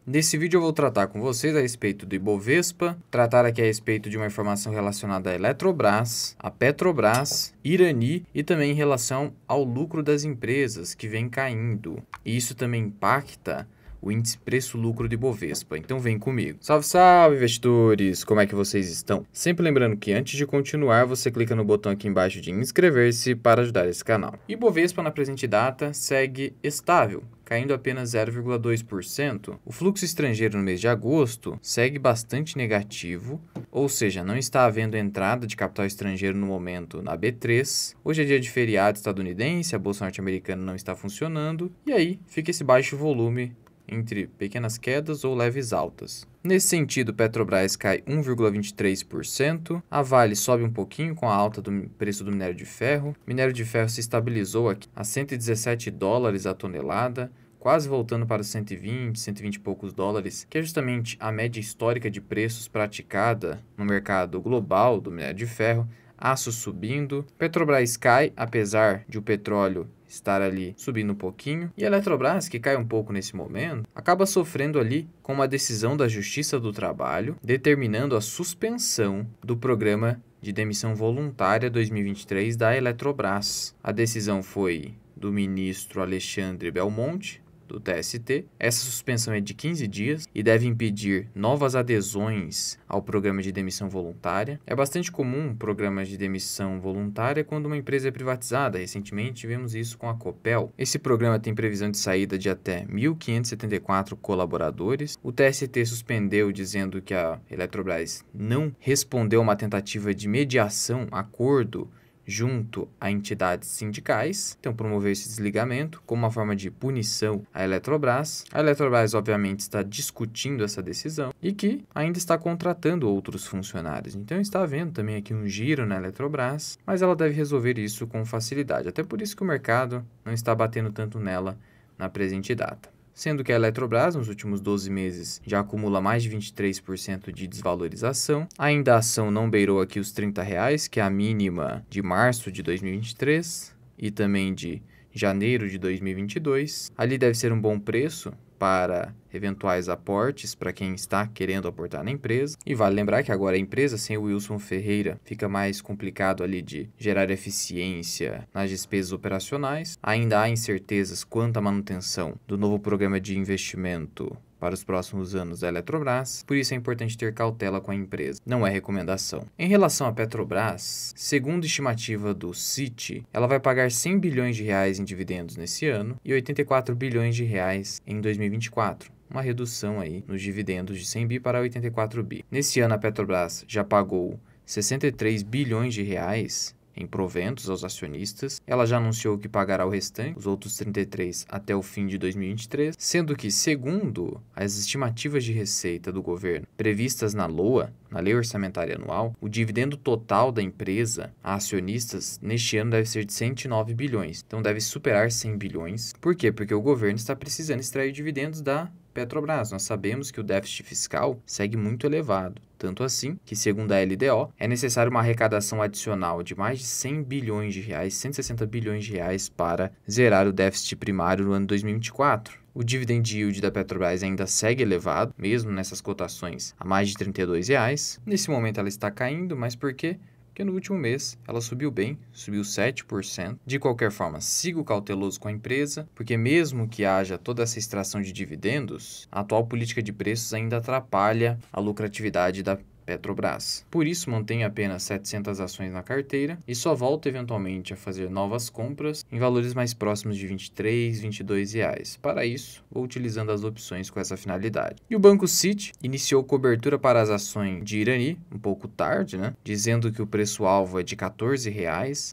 Nesse vídeo eu vou tratar com vocês a respeito do Ibovespa, tratar aqui a respeito de uma informação relacionada à Eletrobras, à Petrobras, Irani e também em relação ao lucro das empresas que vem caindo. E isso também impacta o índice preço-lucro do Ibovespa. Então vem comigo. Salve, salve, investidores! Como é que vocês estão? Sempre lembrando que antes de continuar, você clica no botão aqui embaixo de inscrever-se para ajudar esse canal. Ibovespa na presente data segue estável, caindo apenas 0,2%. O fluxo estrangeiro no mês de agosto segue bastante negativo, ou seja, não está havendo entrada de capital estrangeiro no momento na B3. Hoje é dia de feriado estadunidense, a bolsa norte-americana não está funcionando, e aí fica esse baixo volume entre pequenas quedas ou leves altas. Nesse sentido, Petrobras cai 1,23%, a Vale sobe um pouquinho com a alta do preço do minério de ferro. O minério de ferro se estabilizou aqui a $117 a tonelada, quase voltando para os 120 e poucos dólares, que é justamente a média histórica de preços praticada no mercado global do minério de ferro. Aço subindo, Petrobras cai, apesar de o petróleo estar ali subindo um pouquinho, e a Eletrobras, que cai um pouco nesse momento, acaba sofrendo ali com uma decisão da Justiça do Trabalho, determinando a suspensão do programa de demissão voluntária 2023 da Eletrobras. A decisão foi do ministro Alexandre Belmonte, do TST. Essa suspensão é de 15 dias e deve impedir novas adesões ao programa de demissão voluntária. É bastante comum programas de demissão voluntária quando uma empresa é privatizada. Recentemente tivemos isso com a Copel. Esse programa tem previsão de saída de até 1.574 colaboradores. O TST suspendeu dizendo que a Eletrobras não respondeu a uma tentativa de mediação, acordo, junto a entidades sindicais, então promoveu esse desligamento como uma forma de punição à Eletrobras. A Eletrobras, obviamente, está discutindo essa decisão e que ainda está contratando outros funcionários. Então está havendo também aqui um giro na Eletrobras, mas ela deve resolver isso com facilidade. Até por isso que o mercado não está batendo tanto nela na presente data. Sendo que a Eletrobras, nos últimos 12 meses, já acumula mais de 23% de desvalorização. Ainda a ação não beirou aqui os R$30, que é a mínima de março de 2023 e também de janeiro de 2022. Ali deve ser um bom preço para eventuais aportes para quem está querendo aportar na empresa. E vale lembrar que agora a empresa, sem o Wilson Ferreira, fica mais complicado ali de gerar eficiência nas despesas operacionais. Ainda há incertezas quanto à manutenção do novo programa de investimento para os próximos anos da Eletrobras, por isso é importante ter cautela com a empresa, não é recomendação. Em relação à Petrobras, segundo estimativa do Citi, ela vai pagar R$100 bilhões em dividendos nesse ano e R$84 bilhões em 2024. Uma redução aí nos dividendos de 100 bi para 84 bi. Nesse ano a Petrobras já pagou 63 bilhões de reais em proventos aos acionistas. Ela já anunciou que pagará o restante, os outros 33, até o fim de 2023, sendo que, segundo as estimativas de receita do governo previstas na LOA, na Lei Orçamentária Anual, o dividendo total da empresa a acionistas neste ano deve ser de 109 bilhões. Então deve superar 100 bilhões. Por quê? Porque o governo está precisando extrair dividendos da Petrobras. Nós sabemos que o déficit fiscal segue muito elevado, tanto assim que, segundo a LDO, é necessário uma arrecadação adicional de mais de 100 bilhões de reais, 160 bilhões de reais para zerar o déficit primário no ano 2024. O dividend yield da Petrobras ainda segue elevado, mesmo nessas cotações a mais de R$ 32. Nesse momento ela está caindo, mas por quê? Porque no último mês ela subiu bem, subiu 7%. De qualquer forma, sigo cauteloso com a empresa, porque mesmo que haja toda essa extração de dividendos, a atual política de preços ainda atrapalha a lucratividade da Petrobras. Por isso, mantenho apenas 700 ações na carteira e só volto eventualmente a fazer novas compras em valores mais próximos de R$ 23, R$ 22. Para isso, vou utilizando as opções com essa finalidade. E o Banco Citi iniciou cobertura para as ações de Irani, um pouco tarde, dizendo que o preço-alvo é de R$ 14.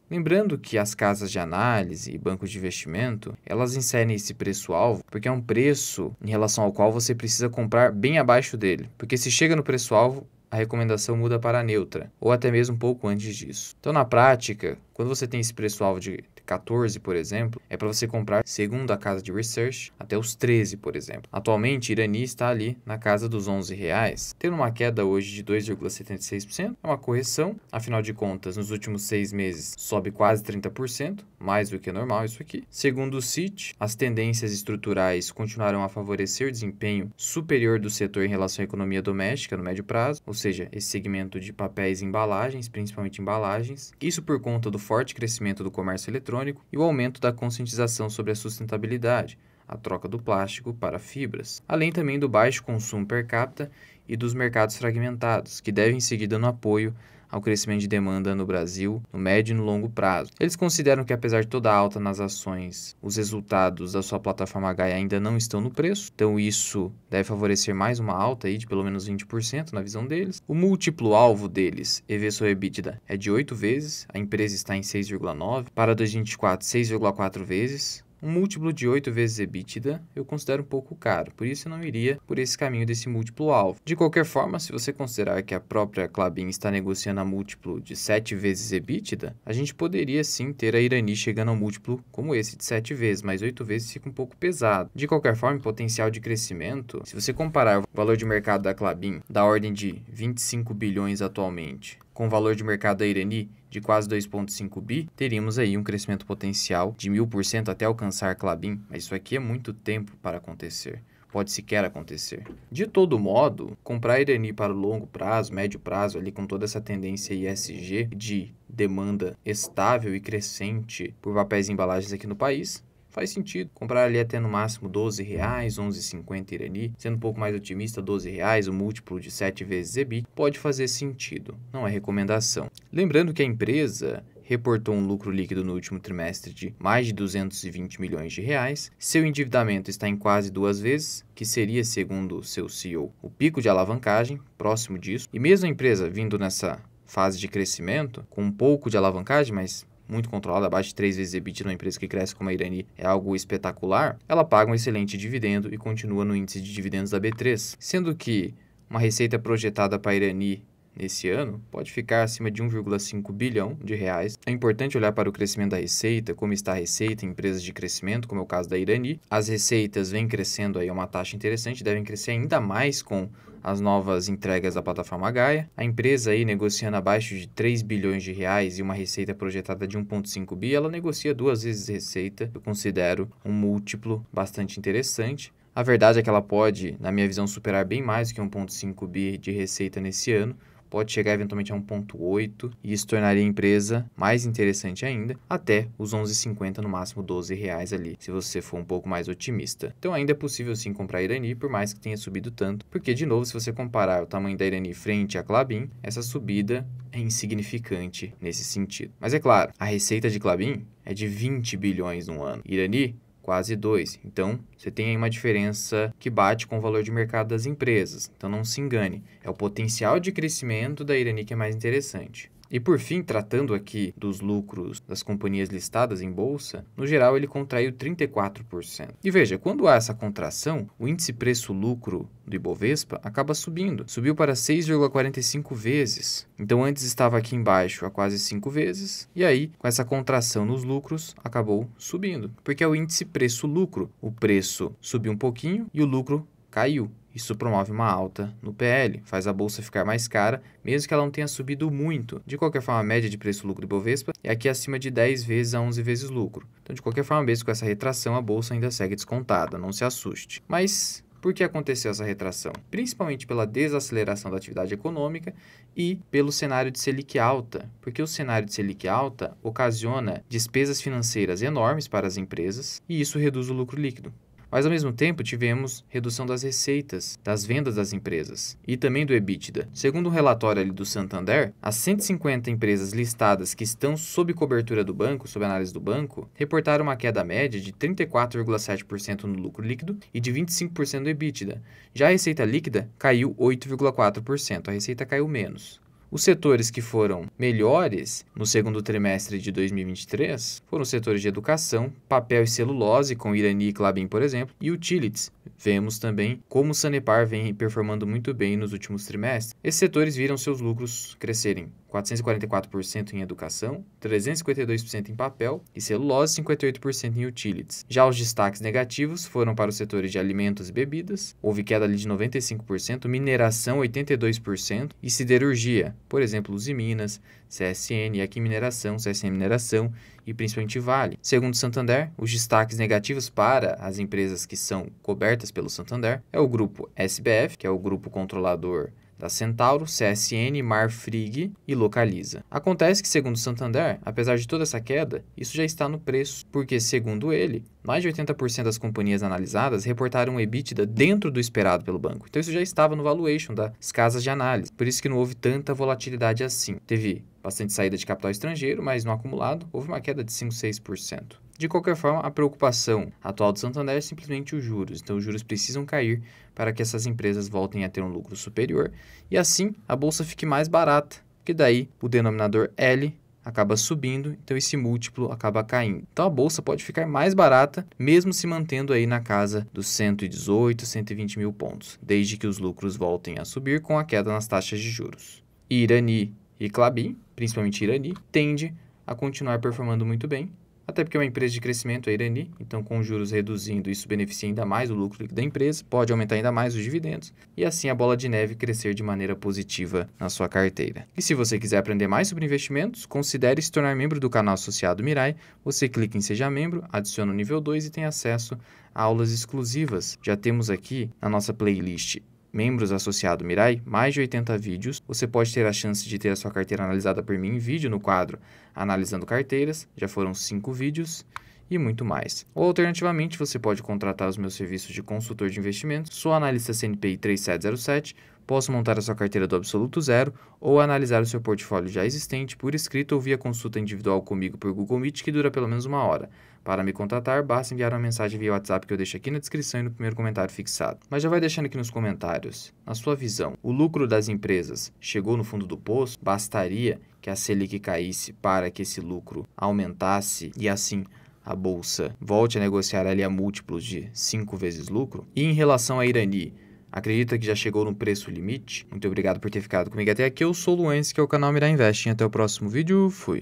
Lembrando que as casas de análise e bancos de investimento, elas inserem esse preço-alvo porque é um preço em relação ao qual você precisa comprar bem abaixo dele. Porque se chega no preço-alvo, a recomendação muda para neutra, ou até mesmo um pouco antes disso. Então, na prática, quando você tem esse preço-alvo de R$ 14, por exemplo, é para você comprar, segundo a casa de research, até os 13, por exemplo. Atualmente, Irani está ali na casa dos R$11, tendo uma queda hoje de 2,76%. É uma correção, afinal de contas, nos últimos 6 meses sobe quase 30%, mais do que normal isso aqui. Segundo o Citi, as tendências estruturais continuarão a favorecer desempenho superior do setor em relação à economia doméstica no médio prazo, ou seja, esse segmento de papéis e embalagens, principalmente embalagens. Isso por conta do forte crescimento do comércio eletrônico e o aumento da conscientização sobre a sustentabilidade, a troca do plástico para fibras, além também do baixo consumo per capita e dos mercados fragmentados, que devem seguir dando apoio ao crescimento de demanda no Brasil no médio e no longo prazo. Eles consideram que, apesar de toda a alta nas ações, os resultados da sua plataforma Gaia ainda não estão no preço, então isso deve favorecer mais uma alta aí de pelo menos 20% na visão deles. O múltiplo alvo deles, EV sobre EBITDA, é de 8 vezes, a empresa está em 6,9, para 2024 6,4 vezes. Um múltiplo de 8 vezes EBITDA eu considero um pouco caro, por isso eu não iria por esse caminho desse múltiplo alvo. De qualquer forma, se você considerar que a própria Klabin está negociando a múltiplo de 7 vezes EBITDA, a gente poderia sim ter a Irani chegando a um múltiplo como esse de 7 vezes, mas 8 vezes fica um pouco pesado. De qualquer forma, o potencial de crescimento, se você comparar o valor de mercado da Klabin da ordem de 25 bilhões atualmente, com o valor de mercado da Irani de quase 2,5 bi, teríamos aí um crescimento potencial de 1000% até alcançar Klabin, mas isso aqui é muito tempo para acontecer. Pode sequer acontecer. De todo modo, comprar Irani para o longo prazo, médio prazo, ali com toda essa tendência ESG de demanda estável e crescente por papéis e embalagens aqui no país, faz sentido. Comprar ali até no máximo R$12, 11,50 Irani, sendo um pouco mais otimista, R$12, o múltiplo de 7 vezes EBIT, pode fazer sentido, não é recomendação. Lembrando que a empresa reportou um lucro líquido no último trimestre de mais de 220 milhões de reais, seu endividamento está em quase 2 vezes, que seria, segundo seu CEO, o pico de alavancagem, próximo disso, e mesmo a empresa vindo nessa fase de crescimento, com um pouco de alavancagem, mas muito controlada, abaixo de 3 vezes EBITDA numa empresa que cresce como a Irani é algo espetacular, ela paga um excelente dividendo e continua no índice de dividendos da B3, sendo que uma receita projetada para a Irani nesse ano pode ficar acima de 1,5 bilhão de reais. É importante olhar para o crescimento da receita, como está a receita em empresas de crescimento, como é o caso da Irani. As receitas vêm crescendo aí a uma taxa interessante, devem crescer ainda mais com as novas entregas da plataforma Gaia. A empresa aí negociando abaixo de 3 bilhões de reais e uma receita projetada de 1,5 bi, ela negocia 2 vezes receita. Eu considero um múltiplo bastante interessante. A verdade é que ela pode, na minha visão, superar bem mais do que 1,5 bi de receita nesse ano. Pode chegar eventualmente a 1,8 e isso tornaria a empresa mais interessante ainda, até os 11,50 no máximo R$12 ali, se você for um pouco mais otimista. Então ainda é possível sim comprar a Irani, por mais que tenha subido tanto, porque de novo, se você comparar o tamanho da Irani frente à Klabin, essa subida é insignificante nesse sentido. Mas é claro, a receita de Klabin é de 20 bilhões no ano. Irani, quase 2. Então, você tem aí uma diferença que bate com o valor de mercado das empresas. Então, não se engane. É o potencial de crescimento da Irani que é mais interessante. E por fim, tratando aqui dos lucros das companhias listadas em bolsa, no geral ele contraiu 34%. E veja, quando há essa contração, o índice preço-lucro do Ibovespa acaba subindo. Subiu para 6,45 vezes. Então antes estava aqui embaixo a quase 5 vezes, e aí, com essa contração nos lucros, acabou subindo. Porque é o índice preço-lucro. O preço subiu um pouquinho e o lucro caiu. Isso promove uma alta no PL, faz a bolsa ficar mais cara, mesmo que ela não tenha subido muito. De qualquer forma, a média de preço-lucro do Ibovespa é aqui acima de 10 vezes a 11 vezes lucro. Então, de qualquer forma, mesmo com essa retração, a bolsa ainda segue descontada, não se assuste. Mas por que aconteceu essa retração? Principalmente pela desaceleração da atividade econômica e pelo cenário de Selic alta, porque o cenário de Selic alta ocasiona despesas financeiras enormes para as empresas e isso reduz o lucro líquido. Mas, ao mesmo tempo, tivemos redução das receitas, das vendas das empresas e também do EBITDA. Segundo um relatório ali do Santander, as 150 empresas listadas que estão sob cobertura do banco, sob análise do banco, reportaram uma queda média de 34,7% no lucro líquido e de 25% no EBITDA. Já a receita líquida caiu 8,4%, a receita caiu menos. Os setores que foram melhores no segundo trimestre de 2023 foram os setores de educação, papel e celulose, com Irani e Klabin, por exemplo, e utilities. Vemos também como o Sanepar vem performando muito bem nos últimos trimestres. Esses setores viram seus lucros crescerem 444% em educação, 352% em papel e celulose, 58% em utilities. Já os destaques negativos foram para os setores de alimentos e bebidas, houve queda ali de 95%, mineração 82% e siderurgia, por exemplo, Usiminas, CSN e aqui mineração, CSN Mineração e principalmente Vale. Segundo Santander, os destaques negativos para as empresas que são cobertas pelo Santander é o grupo SBF, que é o grupo controlador da Centauro, CSN, Marfrig e Localiza. Acontece que, segundo Santander, apesar de toda essa queda, isso já está no preço, porque, segundo ele, mais de 80% das companhias analisadas reportaram um EBITDA dentro do esperado pelo banco. Então isso já estava no valuation das casas de análise, por isso que não houve tanta volatilidade assim. Teve bastante saída de capital estrangeiro, mas no acumulado houve uma queda de 5, 6%. De qualquer forma, a preocupação atual do Santander é simplesmente os juros. Então, os juros precisam cair para que essas empresas voltem a ter um lucro superior e assim a bolsa fique mais barata, porque daí o denominador L acaba subindo, então esse múltiplo acaba caindo. Então, a bolsa pode ficar mais barata, mesmo se mantendo aí na casa dos 118, 120 mil pontos, desde que os lucros voltem a subir com a queda nas taxas de juros. Irani e Klabin, principalmente Irani, tende a continuar performando muito bem, até porque é uma empresa de crescimento, a Irani, então com juros reduzindo, isso beneficia ainda mais o lucro líquido da empresa, pode aumentar ainda mais os dividendos e assim a bola de neve crescer de maneira positiva na sua carteira. E se você quiser aprender mais sobre investimentos, considere se tornar membro do canal associado Mirai. Você clica em Seja Membro, adiciona o nível 2 e tem acesso a aulas exclusivas. Já temos aqui na nossa playlist Membros Associado Mirai, mais de 80 vídeos. Você pode ter a chance de ter a sua carteira analisada por mim em vídeo no quadro Analisando Carteiras, já foram 5 vídeos e muito mais. Ou alternativamente, você pode contratar os meus serviços de consultor de investimentos, sou analista CNPI 3707, posso montar a sua carteira do absoluto zero ou analisar o seu portfólio já existente por escrito ou via consulta individual comigo por Google Meet, que dura pelo menos 1 hora. Para me contatar, basta enviar uma mensagem via WhatsApp que eu deixo aqui na descrição e no primeiro comentário fixado. Mas já vai deixando aqui nos comentários, na sua visão, o lucro das empresas chegou no fundo do poço? Bastaria que a Selic caísse para que esse lucro aumentasse e assim a bolsa volte a negociar ali a múltiplos de 5 vezes lucro? E em relação à Irani, acredita que já chegou no preço limite? Muito obrigado por ter ficado comigo até aqui. Eu sou o Luan, esse que é o canal Mirai Investing. Até o próximo vídeo. Fui!